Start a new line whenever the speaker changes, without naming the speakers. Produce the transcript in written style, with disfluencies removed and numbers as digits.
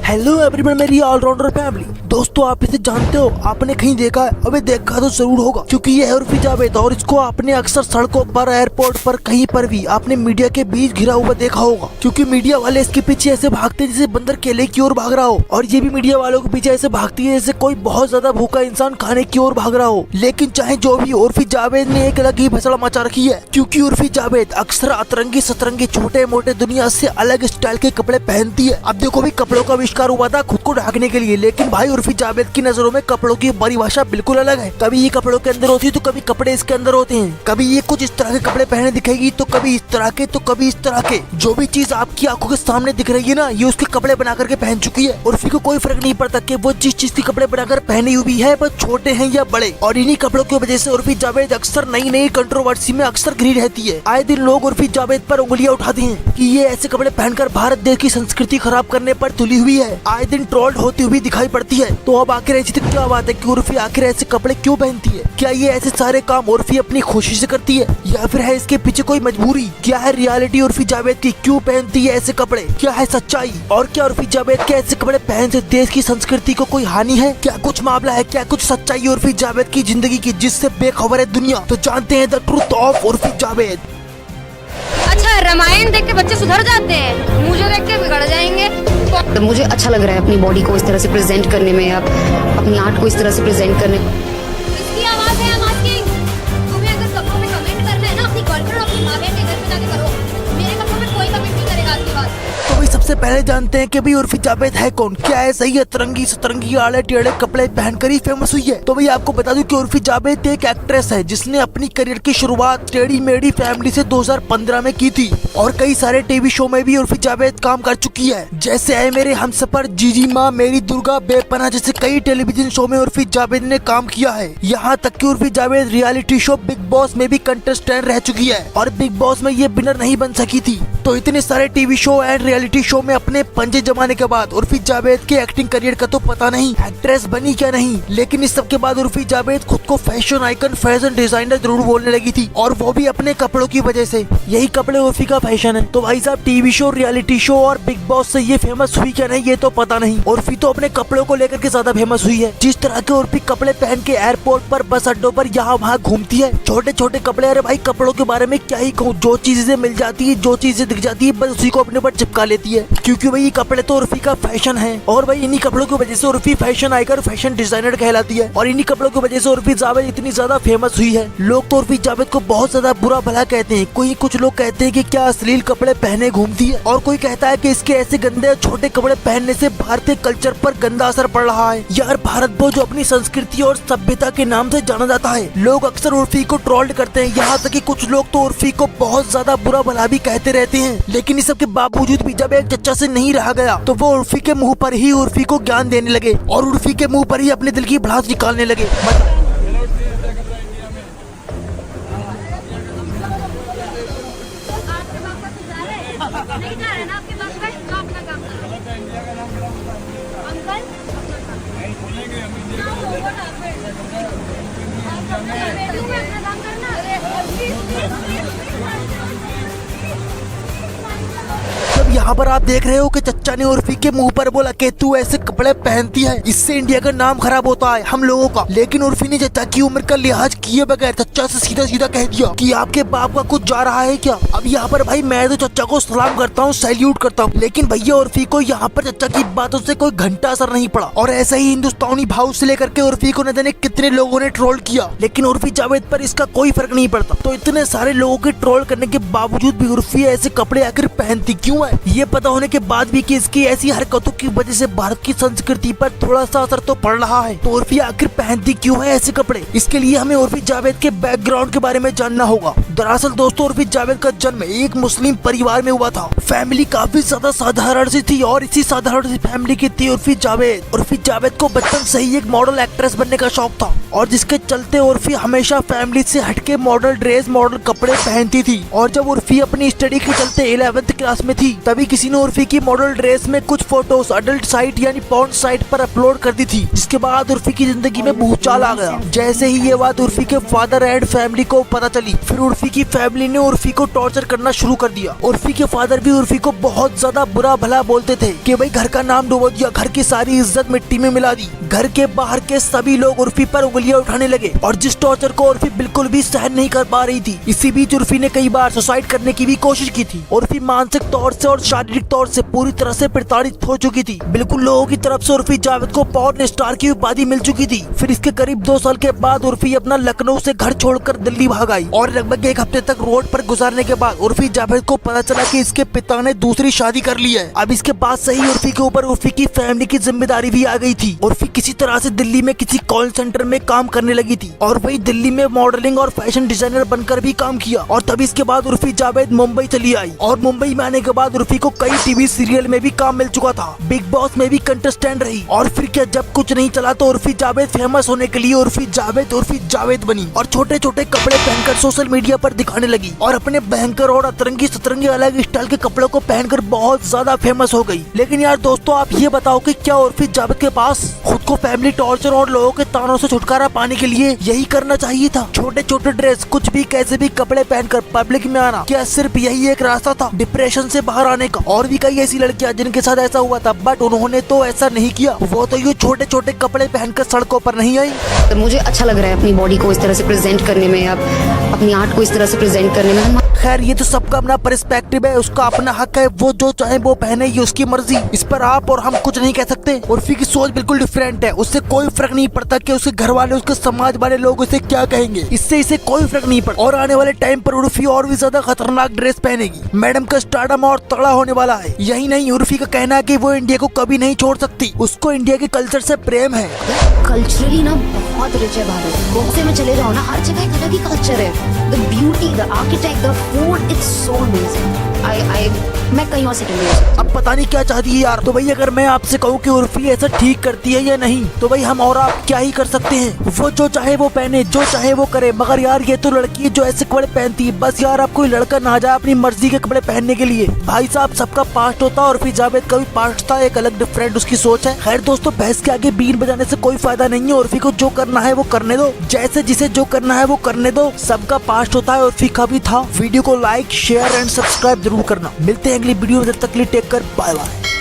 Hello everyone, मेरी allrounder family. दोस्तों, आप इसे जानते हो? आपने कहीं देखा है? अबे देखा तो जरूर होगा, क्योंकि ये है उर्फी जावेद और इसको आपने अक्सर सड़कों पर, एयरपोर्ट पर, कहीं पर भी आपने मीडिया के बीच घिरा हुआ देखा होगा। क्योंकि मीडिया वाले इसके पीछे ऐसे भागते हैं जैसे बंदर केले की ओर भाग रहा हो, और ये भी मीडिया वालों के पीछे ऐसे भागती है जैसे कोई बहुत ज्यादा भूखा इंसान खाने की ओर भाग रहा हो। लेकिन चाहे जो भी, उर्फी जावेद ने एक अलग ही भसड़ मचा रखी है, क्योंकि उर्फी जावेद अक्सर अतरंगी सतरंगी छोटे मोटे दुनिया से अलग स्टाइल के कपड़े पहनती है। अब देखो भी, कपड़ों का आविष्कार हुआ था खुद को ढकने के लिए, लेकिन भाई उर्फी जावेद की नजरों में कपड़ों की परिभाषा बिल्कुल अलग है। कभी ये कपड़ों के अंदर होती है तो कभी कपड़े इसके अंदर होते हैं। कभी ये कुछ इस तरह के कपड़े पहने दिखेगी तो कभी इस तरह के, तो कभी इस तरह के। जो भी चीज आपकी आंखों के सामने दिख रही है ना, ये उसके कपड़े बना करके पहन चुकी है। उर्फी को कोई फर्क नहीं पड़ता कि वो जिस चीज के कपड़े बनाकर पहनी हुई है, वो छोटे हैं या बड़े। और इन्हीं कपड़ों की वजह से उर्फी जावेद अक्सर नई नई कंट्रोवर्सी में अक्सर घिरी रहती है। आए दिन लोग उर्फी जावेद पर उंगलियां उठाते हैं कि ये ऐसे कपड़े पहनकर भारत देश की संस्कृति खराब करने पर तुली हुई है। आए दिन ट्रोल्ड होती हुई दिखाई पड़ती है। तो अब आखिर ऐसी तो क्या बात है कि उर्फी आखिर ऐसे कपड़े क्यों पहनती है? क्या ये ऐसे सारे काम उर्फी अपनी खुशी से करती है, या फिर है इसके पीछे कोई मजबूरी? क्या है रियलिटी उर्फी जावेद की? क्यों पहनती है ऐसे कपड़े? क्या है सच्चाई? और क्या उर्फी जावेद के ऐसे कपड़े पहन से देश की संस्कृति को कोई हानि है? क्या कुछ मामला है? क्या कुछ सच्चाई उर्फी जावेद की जिंदगी की जिससे बेखबर है दुनिया? तो जानते हैं the truth of Urfi Javed.
अच्छा, रामायण देख के बच्चे सुधर जाते हैं, मुझे देख के बिगड़ जाएंगे।
तो मुझे अच्छा लग रहा है अपनी बॉडी को इस तरह से प्रेजेंट करने में, या अपनी आर्ट को इस तरह से प्रेजेंट करने में।
इसकी आवाज है आवाज की। तुम्हें अगर कपड़ों में कमेंट करना है ना, अपनी गर्लफ्रेंड और अपनी माँ बहन के घर पे जाके करो। मेरे कपड़ों में कोई कमेंट नहीं करेगा आपकी बात।
तो भाई सबसे पहले जानते हैं कि भाई उर्फी जावेद है कौन। क्या है सही है तरंगी सतरंगी आड़े टेढ़े कपड़े पहनकर ही फेमस हुई है? तो भाई आपको बता दूं कि उर्फी जावेद एक एक्ट्रेस है जिसने अपनी करियर की शुरुआत टेढ़ी मेढ़ी फैमिली से 2015 में की थी, और कई सारे टीवी शो में भी उर्फी जावेद काम कर चुकी है, जैसे है मेरे हमसफर, जीजी माँ, मेरी दुर्गा, बेपनाह जैसे कई टेलीविजन शो में उर्फी जावेद ने काम किया है। यहाँ तक कि Urfi Javed reality show big boss में भी कंटेस्टेंट रह चुकी है, और बिग बॉस में ये विनर नहीं बन सकी थी। तो इतने सारे TV show and reality show में अपने पंजे जमाने के बाद उर्फी जावेद के एक्टिंग करियर का तो पता नहीं एक्ट्रेस बनी क्या नहीं, लेकिन इस सब के बाद उर्फी जावेद खुद को फैशन आइकन, फैशन डिजाइनर जरूर बोलने लगी थी, और वो भी अपने कपड़ों की वजह से। यही कपड़े उर्फी का फैशन है। तो भाई साहब, टीवी शो, रियलिटी शो और बिग बॉस से ये फेमस हुई क्या नहीं, ये तो पता नहीं। उर्फी तो अपने कपड़ों को लेकर के ज्यादा फेमस हुई है। जिस तरह के उर्फी कपड़े पहन के एयरपोर्ट पर, बस अड्डों पर, यहाँ वहाँ घूमती है, छोटे छोटे कपड़े। अरे भाई, कपड़ों के बारे में क्या ही कहूँ, जो चीजें मिल जाती है, जो चीजें दिख जाती है, बस उसी को अपने ऊपर चिपका लेती है, क्योंकि भाई ये कपड़े तो उर्फी का फैशन है। और भाई इन्हीं कपड़ों की वजह से Urfi fashion icon, fashion designer कहलाती है, और इन्हीं कपड़ों की वजह से उर्फी जावेद इतनी ज्यादा फेमस हुई है। लोग तो उर्फी जावेद को बहुत ज्यादा बुरा भला कहते हैं। कोई कुछ लोग कहते हैं कि क्या अश्लील कपड़े पहने घूमती है, और कोई कहता है कि इसके ऐसे गंदे और छोटे कपड़े पहनने से भारतीय कल्चर पर गंदा असर पड़ रहा है। यार, भारत वो जो अपनी संस्कृति और सभ्यता के नाम से जाना जाता है, लोग अक्सर उर्फी को ट्रोल्ड करते हैं। यहाँ तक कि कुछ लोग तो उर्फी को बहुत ज्यादा बुरा भला भी कहते रहते हैं। लेकिन इस सब के बावजूद भी जब एक चच्चा से नहीं रहा गया, तो वो उर्फी के मुंह पर ही उर्फी को ज्ञान देने लगे, और उर्फी के मुंह पर ही अपने दिल की भड़ास निकालने लगे।
नहीं जा रहे ना आपके पास में, तो अपना काम करो। अंकल अपना काम करना।
जब यहाँ पर आप देख रहे हो कि चच्चा ने उर्फी के मुंह पर बोला कि तू ऐसे कपड़े पहनती है, इससे इंडिया का नाम खराब होता है, हम लोगों का। लेकिन उर्फी ने चच्चा की उम्र का लिहाज किए बगैर चच्चा से सीधा सीधा कह दिया कि आपके बाप का कुछ जा रहा है क्या? अब यहाँ पर भाई मैं तो चच्चा को सलाम करता हूँ, सैल्यूट करता हूँ, लेकिन भैया उर्फी को यहाँ पर चच्चा की बातों से कोई घंटा असर नहीं पड़ा। और ऐसा ही हिंदुस्तानी भाव से लेकर के उर्फी को न जाने कितने लोगों ने ट्रोल किया, लेकिन उर्फी जावेद पर इसका कोई फर्क नहीं पड़ता। तो इतने सारे लोगों के ट्रोल करने के बावजूद भी उर्फी ऐसे कपड़े आखिर पहनती क्यों है? ये पता होने के बाद भी कि इसकी ऐसी हरकतों की वजह से भारत की संस्कृति पर थोड़ा सा असर तो पड़ रहा है, तो उर्फी आखिर पहनती क्यों है ऐसे कपड़े? इसके लिए हमें उर्फी जावेद के बैकग्राउंड के बारे में जानना होगा। दरअसल दोस्तों, उर्फी जावेद का जन्म एक मुस्लिम परिवार में हुआ था। फैमिली काफी ज्यादा साधारण सी थी, और इसी साधारण सी फैमिली की थी उर्फी जावेद। उर्फी जावेद को बचपन से ही एक मॉडल एक्ट्रेस बनने का शौक था, और जिसके चलते उर्फी हमेशा फैमिली से हटके मॉडल ड्रेस, मॉडल कपड़े पहनती थी। और जब उर्फी अपनी स्टडी के चलते 11th क्लास में थी, तभी किसी ने उर्फी की मॉडल ड्रेस में कुछ फोटोज अडल्ट साइट यानी पॉर्न साइट पर अपलोड कर दी थी, जिसके बाद उर्फी की जिंदगी में भूचाल आ गया। जैसे ही ये बात उर्फी के फादर एंड फैमिली को पता चली, फिर उर्फी की फैमिली ने उर्फी को टॉर्चर करना शुरू कर दिया। उर्फी के फादर भी उर्फी को बहुत ज्यादा बुरा भला बोलते थे कि भाई घर का नाम डुबो दिया, घर की सारी इज्जत मिट्टी में मिला दी। घर के बाहर के सभी लोग उर्फी पर उंगलियां उठाने लगे और जिस टॉर्चर को उर्फी बिल्कुल भी सहन नहीं कर पा रही थी। इसी बीच उर्फी ने कई बार सुसाइड करने की भी कोशिश की थी। उर्फी मानसिक तौर से और शारीरिक तौर से पूरी तरह से प्रताड़ित हो चुकी थी। बिल्कुल लोगों की तरफ से उर्फी जावेद को पॉर्न स्टार की उपाधि मिल चुकी थी। फिर इसके करीब 2 साल के बाद उर्फी अपना लखनऊ से घर छोड़कर दिल्ली भाग आई और लगभग 1 हफ्ते तक रोड पर गुजारने के बाद उर्फी जावेद को पता चला कि इसके पिता ने दूसरी शादी कर ली है। अब इसके बाद से ही उर्फी के ऊपर उर्फी की फैमिली की जिम्मेदारी भी आ गई थी। उर्फी किसी तरह से दिल्ली में किसी कॉल सेंटर में काम करने लगी थी और वही दिल्ली में मॉडलिंग और फैशन डिजाइनर बनकर भी काम किया। और तभी इसके बाद उर्फी जावेद मुंबई चली आई और मुंबई में आने के बाद उर्फी को कई टीवी सीरियल में भी काम मिल चुका था। बिग बॉस में भी कंटेस्टेंट रही और फिर क्या जब कुछ नहीं चला तो उर्फी जावेद फेमस होने के लिए उर्फी जावेद बनी और छोटे छोटे कपड़े पहनकर सोशल मीडिया पर दिखाने लगी और अपने भयंकर और अतरंगी सतरंगी अलग स्टाइल के कपड़ों को पहनकर बहुत ज्यादा फेमस हो गई। लेकिन यार दोस्तों, आप ये बताओ कि क्या उर्फी जावेद के पास खुद को फैमिली टॉर्चर और लोगों के तानों से छुटकारा पाने के लिए यही करना चाहिए था? छोटे छोटे ड्रेस, कुछ भी कैसे भी कपड़े पहनकर पब्लिक में आना, क्या सिर्फ यही एक रास्ता था डिप्रेशन से बाहर आने का? और भी कई ऐसी लड़कियां जिनके साथ ऐसा हुआ था, बट उन्होंने तो ऐसा नहीं किया। वो तो ये छोटे छोटे कपड़े पहनकर सड़कों पर नहीं आई।
तो मुझे अच्छा लग रहा है अपनी बॉडी को इस तरह से प्रेजेंट करने में, या अपनी आर्ट को इस तरह से प्रेजेंट करने में।
खैर, ये तो सबका अपना पर्सपेक्टिव है, उसका अपना हक है, वो जो चाहे वो पहने, ये उसकी मर्जी। इस पर आप और हम कुछ नहीं कह सकते। उर्फी की सोच बिल्कुल डिफरेंट है, उससे कोई फर्क नहीं पड़ता कि उसके घर वाले, उसके समाज वाले लोग उसे क्या कहेंगे, इससे इसे कोई फर्क नहीं पड़ता। और आने वाले टाइम पर उर्फी और भी ज्यादा खतरनाक ड्रेस पहनेगी। मैडम का स्टारडम और तगड़ा होने वाला है। यही नहीं, उर्फी का कहना है कि वो इंडिया को कभी नहीं छोड़ सकती, उसको इंडिया के कल्चर से प्रेम है।
कल्चरली ना बहुत रिच है भारत। गोवा में चले जाओ ना, हर जगह एक अलग ही कल्चर है। The beauty, the architect, the food, it's so amazing. मैं कहीं और सेटल नहीं।
अब पता नहीं क्या चाहती है यार। तो भाई अगर मैं आपसे कहूँ कि उर्फी ऐसा ठीक करती है या नहीं, तो भाई हम और आप क्या ही कर सकते हैं। वो जो चाहे वो पहने, जो चाहे वो करे, मगर यार ये तो लड़की है जो ऐसे कपड़े पहनती है। बस यार, आप कोई लड़का ना जाए अपनी मर्जी के कपड़े पहनने के लिए। भाई साहब, सबका पास्ट होता है, उर्फी जावेद का भी पास्ट था, एक अलग डिफरेंट उसकी सोच है। खैर दोस्तों, बहस के आगे बीन बजाने से कोई फायदा नहीं है। उर्फी को जो करना है वो करने दो, जैसे जिसे जो करना है वो करने दो। सबका पास्ट होता है, उर्फी का भी था। वीडियो को लाइक, शेयर एंड सब्सक्राइब जरूर करना। मिलते हैं अगली वीडियो में, तब तक के लिए टेक कर बाय बाय।